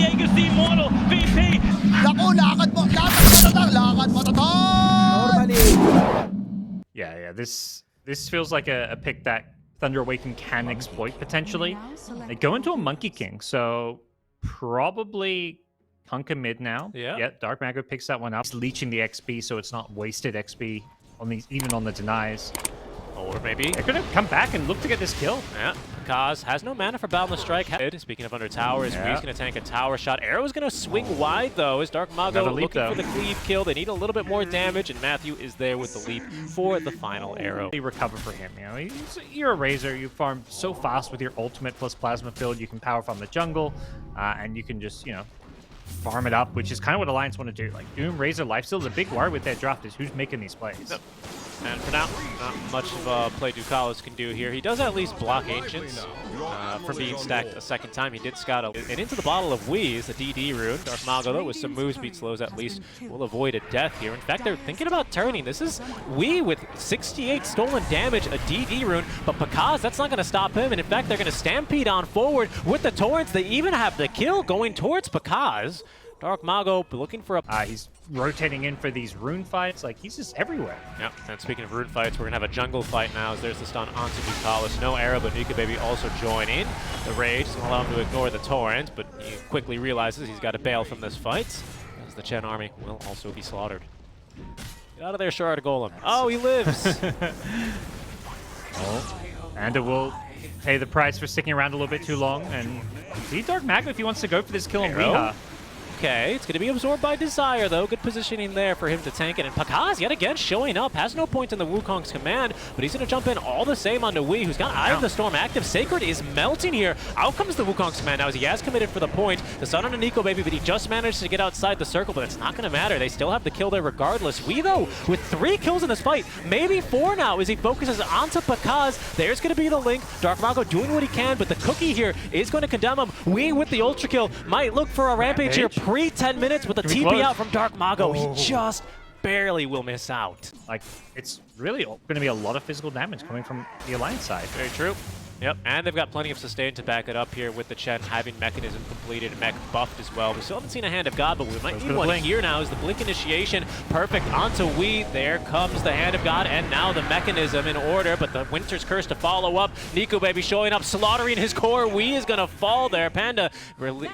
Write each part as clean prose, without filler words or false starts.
Diego si Immortal, VP. Naku, lakad matatag! Yeah. This feels like a pick that Thunder Awaken can exploit potentially. They go into a Monkey King, so probably Kunkka mid now. Yeah. Dark Mago picks that one up. He's leeching the XP, so it's not wasted XP on these, even on the denies. Or maybe They're gonna come back and look to get this kill. yeah, Godz has no mana for Boundless Strike. Speaking of under tower, is Wee's gonna tank a tower shot. Arrow's gonna swing wide though. Is Dark Mago looking for the cleave kill? They need a little bit more damage, and Matthew is there with the leap for the final arrow. Recover for him, you're a Razor. You farm so fast with your ultimate plus plasma field. You can power farm the jungle, and you can just farm it up, which is kind of what Alliance want to do. Like Doom, Razor, Lifesteal is a big worry with their draft is who's making these plays. Yep. And for now, not much of a play Ducalis can do here. He does at least block Ancients from being stacked a second time. He did scout and into the bottle of Wheeze, the DD rune. Dark Mago, though, with some moves beat slows at least, will avoid a death here. In fact, they're thinking about turning. This is Wee with 68 stolen damage, a DD rune, but Pakaz, that's not going to stop him. And in fact, they're going to stampede on forward with the Torrents. They even have the kill going towards Pakaz. Dark Mago looking for a... He's rotating in for these rune fights. Like, he's just everywhere. Yeah, and speaking of rune fights, we're going to have a jungle fight now as there's the stun onto Ducalis. No arrow, but Nika Baby also joining. The rage is going to allow him to ignore the torrent, but he quickly realizes he's got to bail from this fight as the Chen army will also be slaughtered. Get out of there, Shard Golem. Oh, he lives! And it will pay the price for sticking around a little bit too long. And see Dark Mago if he wants to go for this kill on Weeha. Okay, it's going to be absorbed by Desire, though. Good positioning there for him to tank it. And Pakaz, yet again, showing up. Has no point in the Wukong's command, but he's going to jump in all the same onto Wee, who's got Eye of the Storm active. Sacred is melting here. Out comes the Wukong's command now as he has committed for the point. The stun on Nico Baby, but he just managed to get outside the circle, but it's not going to matter. They still have the kill there regardless. Wee, though, with 3 kills in this fight, maybe 4 now as he focuses onto Pakaz. There's going to be the link. Dark Mago doing what he can, but the cookie here is going to condemn him. Wee with the ultra kill might look for a rampage here pre-10 minutes with a TP out from Dark Mago. He just barely will miss out. Like, it's really going to be a lot of physical damage coming from the Alliance side. Very true. Yep, and they've got plenty of sustain to back it up here with the Chen having Mechanism completed, Mech buffed as well. We still haven't seen a Hand of God, but we might need one here now as the Blink initiation. Perfect onto Wee. There comes the Hand of God, and now the Mechanism in order, but the Winter's Curse to follow up. Nico Baby showing up, slaughtering his core. Wee is going to fall there. Panda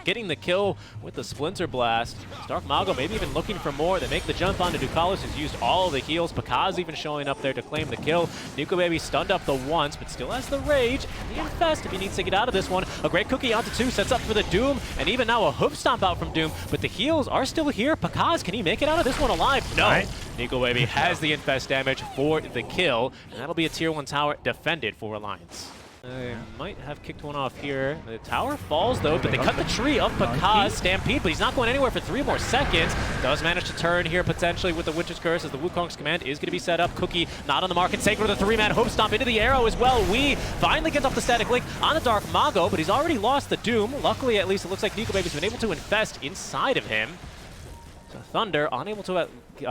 getting the kill with the Splinter Blast. Dark Mago maybe even looking for more. They make the jump onto Ducalis, who's used all of the heals. Pakaz even showing up there to claim the kill. Nico Baby stunned up the once, but still has the Rage. The Infest if he needs to get out of this one. A great cookie onto 2, sets up for the Doom, and even now a hoof stomp out from Doom, but the heals are still here. Pakaz, can he make it out of this one alive? No. Right. Nico Baby has the Infest damage for the kill, and that'll be a tier 1 tower defended for Alliance. They might have kicked one off here. The tower falls though, but they cut the tree of Pakaz. Stampede, but he's not going anywhere for 3 more seconds. Does manage to turn here potentially with the Winter's Curse as the Wukong's command is going to be set up. Cookie not on the market. Sacred with a 3-man hope stomp into the arrow as well. Wee finally gets off the static link on the Dark Mago, but he's already lost the Doom. Luckily, at least it looks like Nico Baby's been able to infest inside of him. So Thunder unable to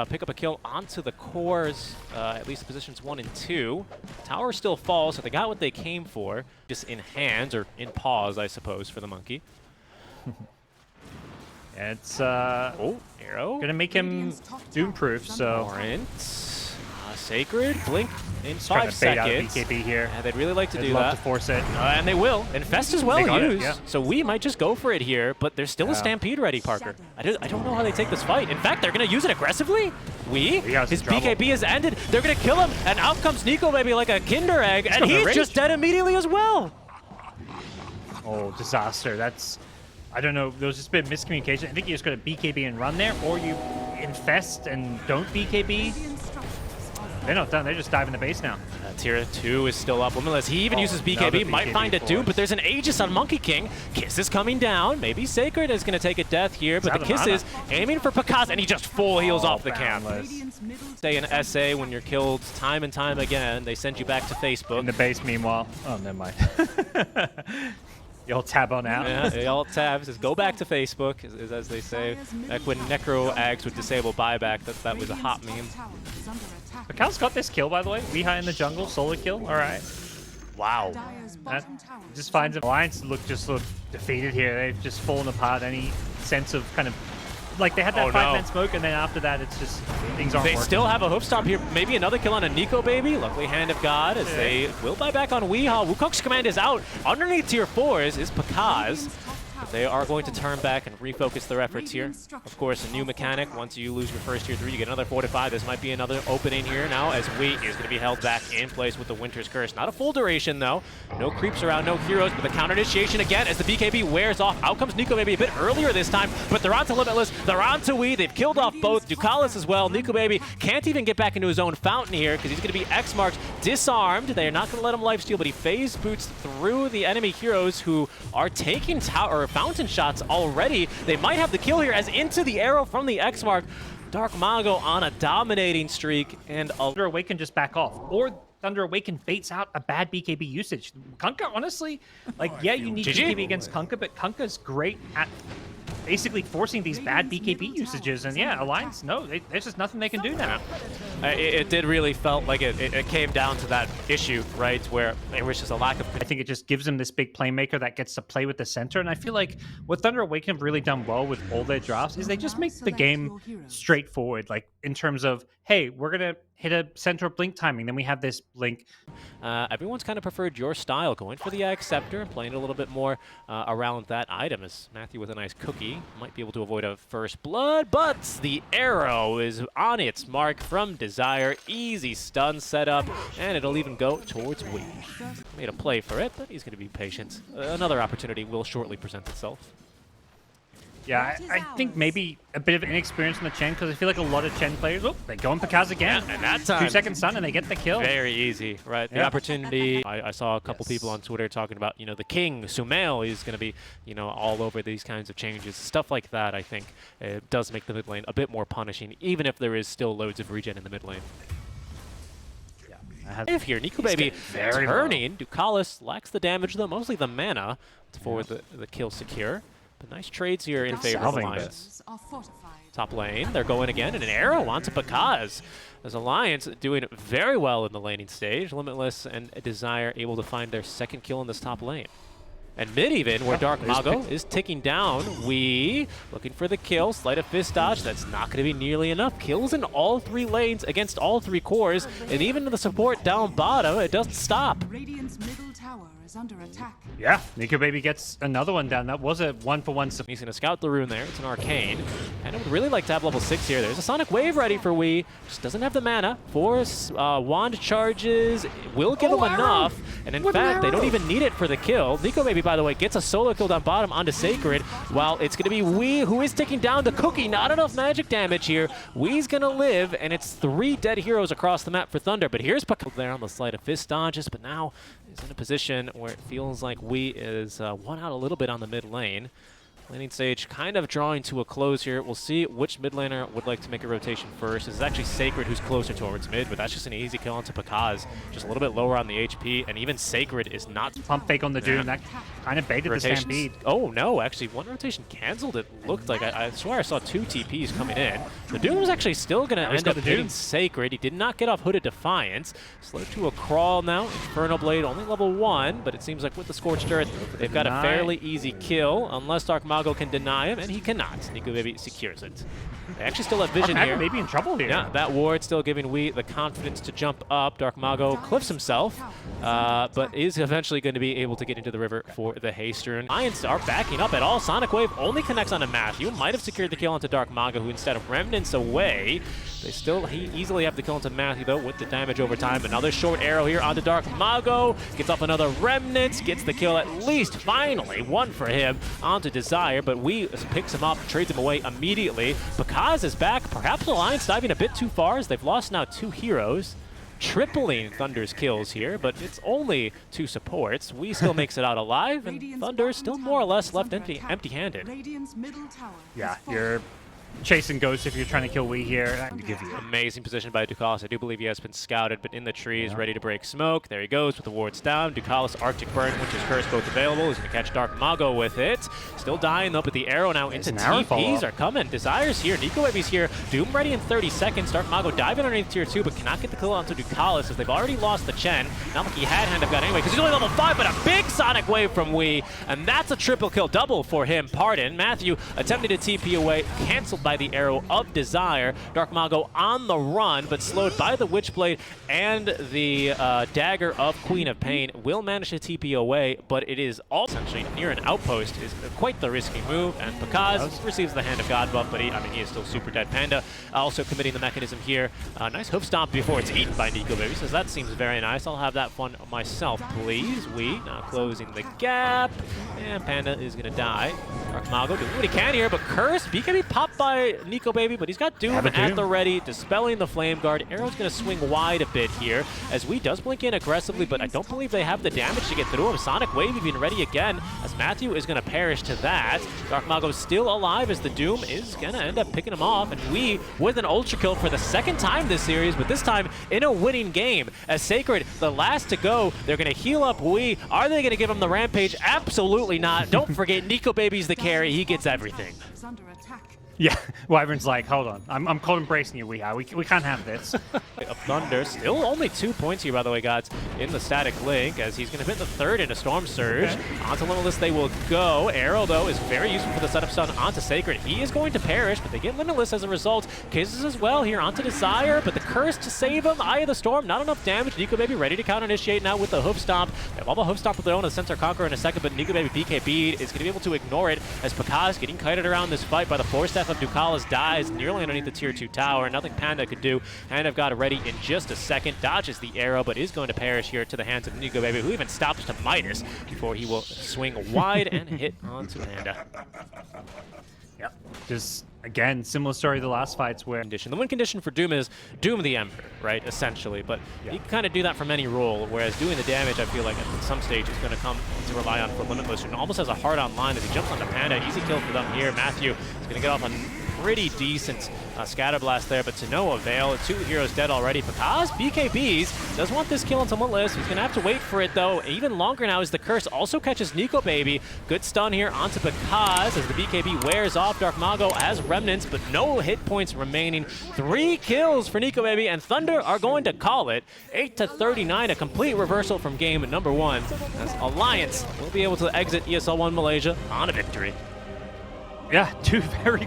pick up a kill onto the cores, at least positions 1 and 2. Tower still falls, so they got what they came for. Just in hands, or in paws, I suppose, for the monkey. It's arrow. Gonna make him doom-proof, so... Sacred, blink in 5 seconds. Bait out BKB here. Yeah, they'd really like to do love that. to force it. And they will. Infest as well used. Yeah. So we might just go for it here, but there's still a Stampede ready, Parker. I don't know how they take this fight. In fact, they're going to use it aggressively. His BKB has ended. They're going to kill him, and out comes Nico Baby like a Kinder Egg, and he's just dead immediately as well. Oh, disaster. That's... I don't know. There's just a bit of miscommunication. I think you just got to BKB and run there, or you infest and don't BKB. They're not done. They're just diving the base now. Tier 2 is still up. Limitless. He even uses BKB. Might find a Doom, but there's an Aegis on Monkey King. Kiss is coming down. Maybe Sacred is going to take a death here, but the Kiss is aiming for Pakaz, and he just full heals off the camp. Stay in SA when you're killed time and time again. They send you back to Facebook. In the base, meanwhile. Oh, never mind. The old tab on out. Yeah, the alt tab says go back to Facebook, as they say. Back when Necro Ags would disable buyback, that was a hot meme. Pakaz's got this kill, by the way. Weeha in the jungle, solo kill. All right. Wow. That just finds Alliance just look defeated here. They've just fallen apart. Any sense of kind of like they had that 5-man smoke, and then after that, it's just things aren't They working. still have a hoof stop here. Maybe another kill on a Nico baby. Luckily, Hand of God as they will buy back on Weehaw. Wukong's command is out. Underneath tier 4s is Pakaz. But they are going to turn back and refocus their efforts here. Of course, a new mechanic. Once you lose your first tier 3, you get another 4 to 5. This might be another opening here now as Wee is going to be held back in place with the Winter's Curse. Not a full duration, though. No creeps around, no heroes, but the counter initiation again as the BKB wears off. Out comes Nico Baby a bit earlier this time, but they're on to Limitless. They're on to Wee. They've killed off both. Ducalis as well. Nico Baby can't even get back into his own fountain here because he's going to be X-marked, disarmed. They are not going to let him lifesteal, but he phase boots through the enemy heroes who are taking fountain shots already. They might have the kill here as into the arrow from the X-Mark. Dark Mago on a dominating streak, and Thunder Awaken just back off. Or Thunder Awaken baits out a bad BKB usage. Kunkka, honestly, like, yeah, you need BKB against Kunkka, but Kunkka's great at basically forcing these bad BKB usages. And yeah, Alliance, no, there's just nothing they can do now. It did really felt like it came down to that issue, right, where there was just a lack of... I think it just gives them this big playmaker that gets to play with the center. And I feel like what Thunder Awaken have really done well with all their drafts is they just make the game straightforward, like in terms of, hey, we're going to hit a center blink timing, then we have this blink. Everyone's kind of preferred your style, going for the Axe Scepter and playing a little bit more around that item, as Matthew with a nice cookie might be able to avoid a first blood, but the arrow is on its mark from Desire. Easy stun setup, and it'll even go towards Wee. Made a play for it, but he's going to be patient. Another opportunity will shortly present itself. Yeah, I think maybe a bit of inexperience in the Chen, because I feel like a lot of Chen players, they go in Pakaz again. Yeah, and that time, 2-second stun, and they get the kill. Very easy, right? The opportunity. I saw a couple people on Twitter talking about, the King, Sumail, is going to be, all over these kinds of changes. Stuff like that, I think, does make the mid lane a bit more punishing, even if there is still loads of regen in the mid lane. If here, Nico Baby turning. Ducalis lacks the damage, though, mostly the mana for the kill secure. But nice trades here in favor of Alliance. Top lane, they're going again, and an arrow onto Pakaz. As Alliance doing very well in the laning stage. Limitless and Desire able to find their second kill in this top lane. And mid even, where Dark Mago is ticking down. Wee looking for the kill. Sleight of fist dodge. That's not going to be nearly enough. Kills in all 3 lanes against all 3 cores. And even the support down bottom, it doesn't stop. Radiant's middle tower is under attack. Yeah, Nico Baby gets another one down. That was a 1-for-1 support. He's going to scout the rune there. It's an arcane. And I would really like to have level 6 here. There's a Sonic Wave ready for Wee. Just doesn't have the mana. 4 wand charges will give him enough. And in fact, they don't even need it for the kill. Nico Baby, by the way, gets a solo kill down bottom onto Sacred, while it's going to be Wee who is taking down the Cookie. Not enough magic damage here. Wee's going to live, and it's 3 dead heroes across the map for Thunder. But here's Pakaz there on the Sleight of Fist dodges, but now is in a position where it feels like Wee is won out a little bit on the mid lane. Laning stage kind of drawing to a close here. We'll see which mid laner would like to make a rotation first. This is actually Sacred who's closer towards mid, but that's just an easy kill onto Pakaz. Just a little bit lower on the HP, and even Sacred is not... Pump fake on the Doom. That kind of baited the Stampede. Oh, no, actually, one rotation canceled. It looked like, I swear I saw 2 TPs coming in. The Doom was actually still going to end up hitting Sacred. He did not get off Hooded Defiance. Slow to a crawl now. Infernal Blade, only level 1, but it seems like with the Scorched Earth, they've got a fairly easy kill, unless Dark Mago can deny him, and he cannot. Nico Baby secures it. They actually still have vision here. Maybe in trouble here. Yeah, that ward still giving Wee the confidence to jump up. Dark Mago cliffs himself, but is eventually going to be able to get into the river for the haste rune. Lions are backing up at all. Sonic Wave only connects onto Matthew. Might have secured the kill onto Dark Mago, who instead of remnants away. He easily have the kill onto Matthew, though, with the damage over time. Another short arrow here onto Dark Mago. Gets off another remnant. Gets the kill at least, finally. 1 for him onto Desire, but Wee picks him up, trades him away immediately. Pakaz is back. Perhaps Alliance diving a bit too far, as they've lost now 2 heroes. Tripling Thunder's kills here, but it's only 2 supports. Wee still makes it out alive, and Thunder still more or less left empty-handed. Yeah, you're chasing Ghost if you're trying to kill Wii here. To give you. Amazing position by Ducalis. I do believe he has been scouted, but in the trees, ready to break smoke. There he goes with the wards down. Ducalis, Arctic Burn, which is Curse, both available. He's going to catch Dark Mago with it. Still dying though, but the arrow now into TPs are coming. Desire's here. Nico Baby's here. Doom ready in 30 seconds. Dark Mago diving underneath tier 2, but cannot get the kill onto Ducalis as they've already lost the Chen. Not like he had hand of God anyway, because he's only level 5, but a big Sonic Wave from Wii, and that's a triple kill, double for him. Pardon. Matthew attempted to TP away, canceled by the arrow of Desire. Dark Mago on the run, but slowed by the Witchblade and the dagger of Queen of Pain. Will manage to TP away, but it is all essentially near an outpost. Is quite the risky move, and Pakaz receives the Hand of God buff, but he is still super dead. Panda also committing the mechanism here. Nice hoof stomp before it's eaten by Nico Baby, says that seems very nice. I'll have that fun myself, please. We now closing the gap, and Panda is gonna die. Dark Mago doing what he can here, but Curse, BKB popped by Nico Baby, but he's got Doom at the ready, dispelling the Flame Guard. Arrow's going to swing wide a bit here, as we does blink in aggressively, but I don't believe they have the damage to get through him. Sonic Wave even ready again, as Matthew is going to perish to that. Dark Mago still alive, as the Doom is going to end up picking him off, and we with an Ultra Kill for the second time this series, but this time in a winning game. As Sacred, the last to go, they're going to heal up Wii. Are they going to give him the Rampage? Absolutely not. Don't forget, Nico Baby's the carry. He gets everything. Is under attack. Yeah, Wyvern's like, hold on, I'm cold embracing you, we can't have this. Of Thunder, still only 2 points here, by the way, Godz, in the static link, as he's going to hit the third into Storm Surge. Onto Limitless they will go. Arrow, though, is very useful for the setup stun onto Sacred. He is going to perish, but they get Limitless as a result. Kisses as well here onto Desire, but the Curse to save him. Eye of the Storm, not enough damage. Nico Baby ready to counter-initiate now with the Hoof Stomp. They have all the Hoof Stomp of their own, the Sensor Conqueror in a second, but Nico Baby BKB'd is going to be able to ignore it, as Pakaz getting kited around this fight by the Force Staff of Ducalis, dies nearly underneath the tier 2 tower. Nothing Panda could do, and I've got it ready in just a second. Dodges the arrow, but is going to perish here to the hands of Nico Baby, who even stops to Midas before he will swing wide and hit onto Panda. Yep. Just, again, similar story to the last fights where... The win condition for Doom is Doom the Emperor, right, essentially. But you can kind of do that from any role, whereas doing the damage, I feel like at some stage is going to come to rely on for Limitless, and almost has a hard-on line as he jumps onto Panda. Easy kill for them here. Matthew is going to get off on pretty decent scatter blast there, but to no avail. 2 heroes dead already. Pakaz, BKBs, does want this kill on Limitless. He's going to have to wait for it, though. Even longer now as the Curse also catches Nico Baby. Good stun here onto Pakaz as the BKB wears off. Dark Mago has remnants, but no hit points remaining. 3 kills for Nico Baby, and Thunder are going to call it 8-39, a complete reversal from game number 1, as Alliance will be able to exit ESL 1 Malaysia on a victory. Yeah, 2 very...